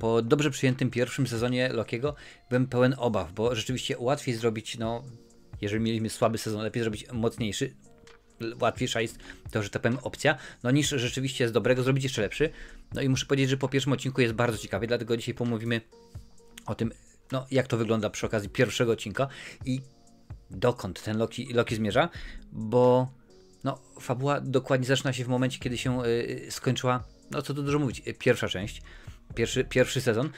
po dobrze przyjętym pierwszym sezonie Lokiego byłem pełen obaw, bo rzeczywiście łatwiej zrobić, no, jeżeli mieliśmy słaby sezon, lepiej zrobić mocniejszy, łatwiejsza jest to, że tak powiem, opcja, no niż rzeczywiście z dobrego zrobić jeszcze lepszy. No i muszę powiedzieć, że po pierwszym odcinku jest bardzo ciekawie, dlatego dzisiaj pomówimy o tym, no, jak to wygląda przy okazji pierwszego odcinka i dokąd ten Loki zmierza, bo no, fabuła dokładnie zaczyna się w momencie, kiedy się skończyła, no co tu dużo mówić, pierwsza część, pierwszy sezon,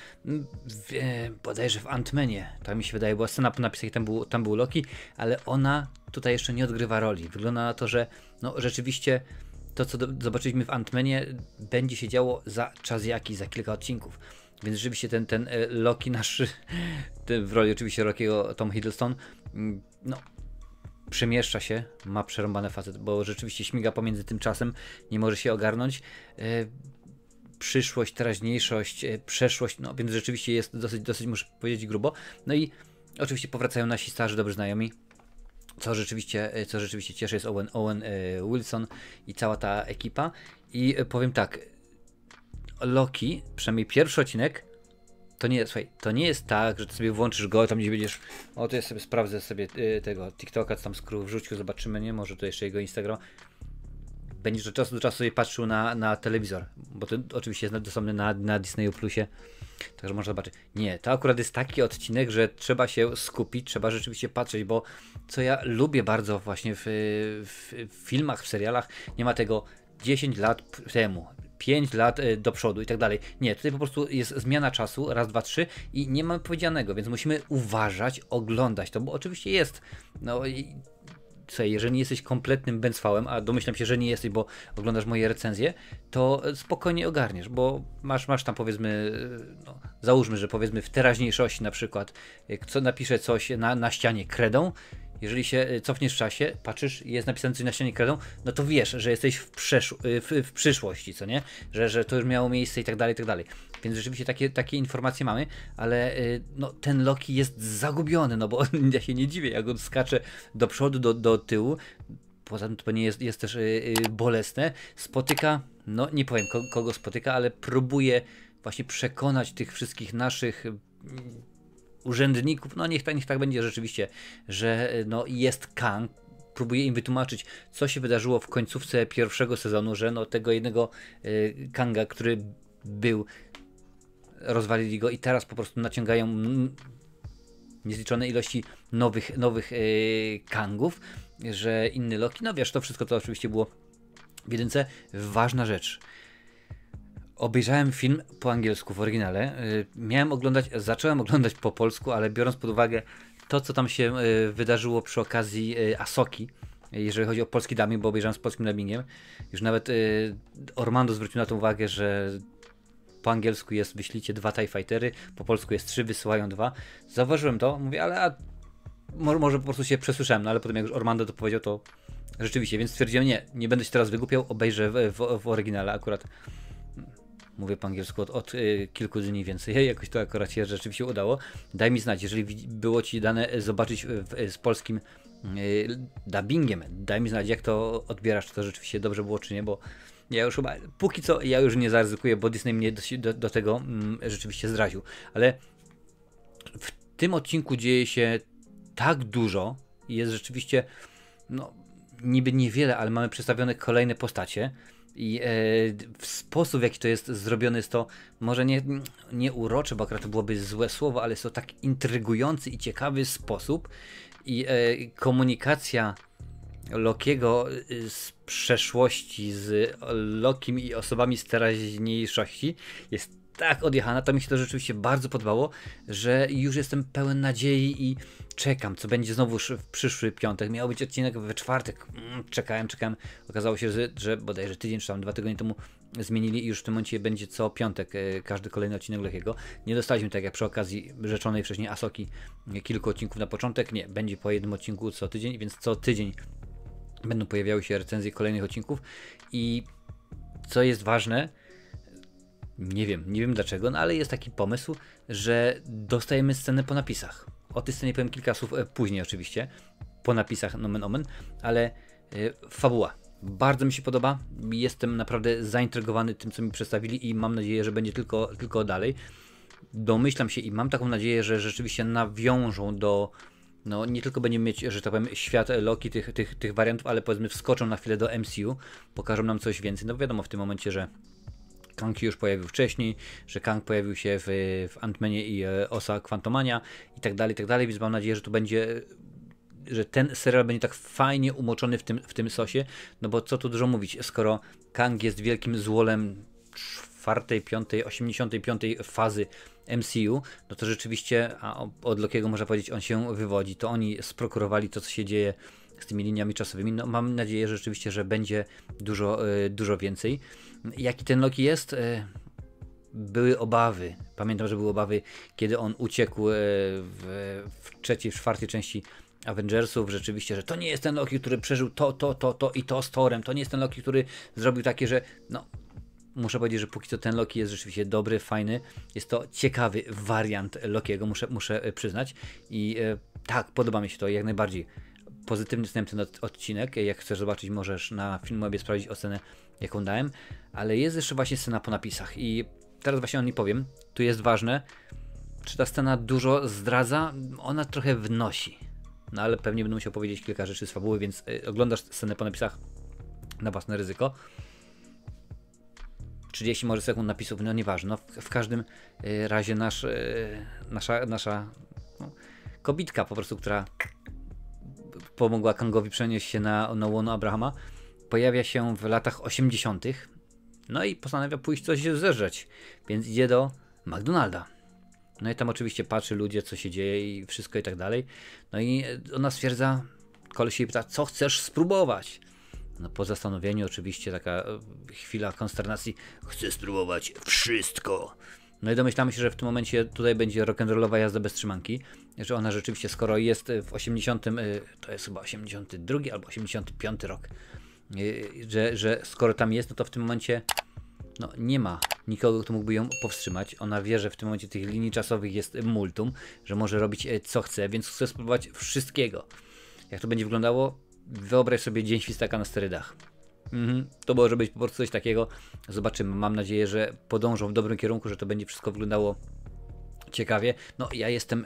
bodajże w Ant-Manie, tak mi się wydaje, była scena po napisach i tam był Loki, ale ona tutaj jeszcze nie odgrywa roli. Wygląda na to, że no, rzeczywiście to, co zobaczyliśmy w Ant-Manie, będzie się działo za czas jakiś, za kilka odcinków. Więc rzeczywiście ten Loki nasz, w roli oczywiście Rockiego Tom Hiddleston, no, przemieszcza się, ma przerąbane facet, bo rzeczywiście śmiga pomiędzy tym czasem, nie może się ogarnąć. Przyszłość, teraźniejszość, przeszłość, no więc rzeczywiście jest dosyć muszę powiedzieć grubo. No i oczywiście powracają nasi starzy, dobrzy znajomi. Co rzeczywiście cieszy, jest Owen Wilson i cała ta ekipa. I powiem tak, Loki, przynajmniej pierwszy odcinek, to nie jest tak, że ty sobie włączysz go, tam gdzie będziesz, o to ja sobie sprawdzę sobie tego TikToka, co tam wrzucił, zobaczymy, nie? Może to jeszcze jego Instagram. Będziesz od czasu do czasu sobie patrzył na telewizor, bo to oczywiście jest dostępny na Disneyu Plusie, także można zobaczyć. Nie, to akurat jest taki odcinek, że trzeba się skupić, trzeba rzeczywiście patrzeć, bo co ja lubię bardzo właśnie w filmach, w serialach, nie ma tego 10 lat temu, 5 lat do przodu i tak dalej. Nie, tutaj po prostu jest zmiana czasu, raz, dwa, trzy i nie mamy powiedzianego, więc musimy uważać, oglądać to, bo oczywiście jest, no i słuchaj, jeżeli nie jesteś kompletnym bęcwałem, a domyślam się, że nie jesteś, bo oglądasz moje recenzje, to spokojnie ogarniesz, bo masz tam powiedzmy, no, załóżmy, że powiedzmy w teraźniejszości na przykład, napiszę coś na ścianie kredą, jeżeli się cofniesz w czasie, patrzysz, jest napisane coś na ścianie kredą, no to wiesz, że jesteś w przyszłości, co nie? Że to już miało miejsce i tak dalej, i tak dalej. Więc rzeczywiście takie informacje mamy, ale no, ten Loki jest zagubiony, no bo ja się nie dziwię, jak on skacze do przodu, do tyłu. Poza tym to nie jest też bolesne. Spotyka, no nie powiem kogo spotyka, ale próbuje właśnie przekonać tych wszystkich naszych urzędników, no niech tak będzie rzeczywiście, że no jest Kang, próbuje im wytłumaczyć, co się wydarzyło w końcówce pierwszego sezonu, że no tego jednego Kanga, który był, rozwalili go i teraz po prostu naciągają niezliczone ilości nowych Kangów, że inny Loki, no wiesz, to wszystko to oczywiście było w jedynce. Ważna rzecz. Obejrzałem film po angielsku w oryginale. Zacząłem oglądać po polsku, ale biorąc pod uwagę to, co tam się wydarzyło przy okazji Asoki, jeżeli chodzi o polski dubbing, bo obejrzałem z polskim dubbingiem, już nawet Ormando zwrócił na to uwagę, że po angielsku jest wyślijcie 2 TIE Fightery, po polsku jest 3, wysyłają 2. Zauważyłem to, mówię, ale może po prostu się przesłyszałem, no ale potem jak już Ormando to powiedział, to rzeczywiście, więc stwierdziłem, nie będę się teraz wygłupiał, obejrzę w oryginale akurat. Mówię po angielsku od kilku dni, więc jakoś to akurat się rzeczywiście udało. Daj mi znać, jeżeli było ci dane zobaczyć z polskim dubbingiem, daj mi znać, jak to odbierasz, czy to rzeczywiście dobrze było, czy nie, bo ja już chyba, póki co ja już nie zaryzykuję, bo Disney mnie do tego rzeczywiście zdraził. Ale w tym odcinku dzieje się tak dużo i jest rzeczywiście, no niby niewiele, ale mamy przedstawione kolejne postacie. I w sposób, w jaki to jest zrobione, jest to może nie urocze, bo akurat to byłoby złe słowo, ale jest to tak intrygujący i ciekawy sposób. I komunikacja Lokiego z przeszłości, z Lokim i osobami z teraźniejszości jest tak odjechana, to mi się to rzeczywiście bardzo podobało, że już jestem pełen nadziei i czekam, co będzie znowuż w przyszły piątek. Miał być odcinek we czwartek. Czekałem. Okazało się, że bodajże tydzień czy tam 2 tygodnie temu zmienili i już w tym momencie będzie co piątek każdy kolejny odcinek Lokiego. Nie dostaliśmy tak jak przy okazji rzeczonej wcześniej Asoki kilku odcinków na początek. Nie, będzie po jednym odcinku co tydzień, więc co tydzień będą pojawiały się recenzje kolejnych odcinków i co jest ważne, nie wiem dlaczego, no ale jest taki pomysł, że dostajemy scenę po napisach. O tej scenie powiem kilka słów później oczywiście, po napisach nomen omen, ale fabuła bardzo mi się podoba, jestem naprawdę zaintrygowany tym, co mi przedstawili i mam nadzieję, że będzie tylko dalej. domyślam się i mam taką nadzieję, że rzeczywiście nawiążą do, no nie tylko będziemy mieć, że tak powiem, świat Loki, tych wariantów, ale powiedzmy wskoczą na chwilę do MCU, pokażą nam coś więcej. No wiadomo w tym momencie, że Kang już pojawił wcześniej, że Kang pojawił się w Ant-Manie i Osa Quantumania i tak dalej, więc mam nadzieję, że to będzie, że ten serial będzie tak fajnie umoczony w tym sosie, no bo co tu dużo mówić, skoro Kang jest wielkim złolem 4., 5., 85. fazy MCU, no to rzeczywiście, a od Lokiego można powiedzieć, on się wywodzi, to oni sprokurowali to, co się dzieje z tymi liniami czasowymi, no mam nadzieję, że rzeczywiście, że będzie dużo więcej. Jaki ten Loki jest? Były obawy, pamiętam, że były obawy, kiedy on uciekł w trzeciej, w czwartej części Avengersów, rzeczywiście, że to nie jest ten Loki, który przeżył to i to z Thorem, to nie jest ten Loki, który zrobił takie, że no, muszę powiedzieć, że póki co ten Loki jest rzeczywiście dobry, fajny, jest to ciekawy wariant Lokiego, muszę przyznać i tak, podoba mi się to jak najbardziej. Pozytywny jestem ten odcinek, jak chcesz zobaczyć, możesz na Filmwebie sprawdzić ocenę, jaką dałem, ale jest jeszcze właśnie scena po napisach i teraz właśnie o niej powiem, tu jest ważne, czy ta scena dużo zdradza, ona trochę wnosi. No ale pewnie będę musiał powiedzieć kilka rzeczy z fabuły, więc oglądasz scenę po napisach na własne ryzyko. 30 może sekund napisów, no nieważne. No, w każdym razie nasza no, kobitka po prostu, która pomogła Kangowi przenieść się na łono Abrahama, pojawia się w latach 80. No i postanawia pójść coś zeżreć, więc idzie do McDonalda. No i tam oczywiście patrzy ludzie, co się dzieje i wszystko i tak dalej. No i ona stwierdza, koleś jej pyta, co chcesz spróbować? No po zastanowieniu oczywiście taka chwila konsternacji, chcę spróbować wszystko. No i domyślamy się, że w tym momencie tutaj będzie rock'n'rollowa jazda bez trzymanki, że ona rzeczywiście, skoro jest w 80, to jest chyba 82 albo 85 rok, że skoro tam jest, no to w tym momencie no, nie ma nikogo, kto mógłby ją powstrzymać. Ona wie, że w tym momencie tych linii czasowych jest multum, że może robić co chce, więc chce spróbować wszystkiego. Jak to będzie wyglądało? Wyobraź sobie Dzień Świstaka na sterydach. To może być po prostu coś takiego. Zobaczymy. Mam nadzieję, że podążą w dobrym kierunku, że to będzie wszystko wyglądało ciekawie. No ja jestem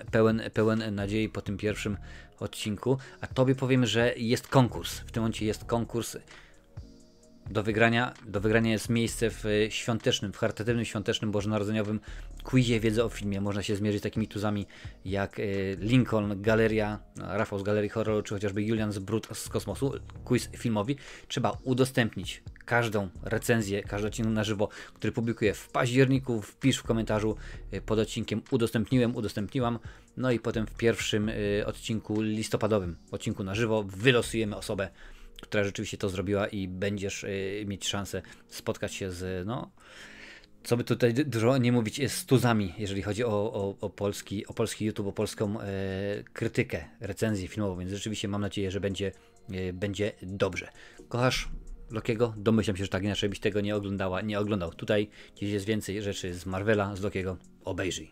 pełen nadziei po tym pierwszym odcinku. A tobie powiem, że jest konkurs. W tym momencie jest konkurs. Do wygrania jest miejsce w świątecznym, w charytatywnym świątecznym bożonarodzeniowym quizie wiedzy o filmie. Można się zmierzyć z takimi tuzami jak Lincoln, Galeria, Rafał z Galerii Horroru, czy chociażby Julian z Brud z Kosmosu, quiz filmowi. Trzeba udostępnić każdą recenzję, każdy odcinek na żywo, który publikuję w październiku. Wpisz w komentarzu pod odcinkiem udostępniłam. No i potem w pierwszym odcinku listopadowym, odcinku na żywo, wylosujemy osobę, która rzeczywiście to zrobiła i będziesz mieć szansę spotkać się z, no, co by tutaj dużo nie mówić, z tuzami, jeżeli chodzi o polski YouTube, o polską krytykę, recenzję filmową, więc rzeczywiście mam nadzieję, że będzie dobrze. Kochasz Lokiego? Domyślam się, że tak, inaczej byś tego nie oglądał. Tutaj gdzieś jest więcej rzeczy z Marvela, z Lokiego. Obejrzyj.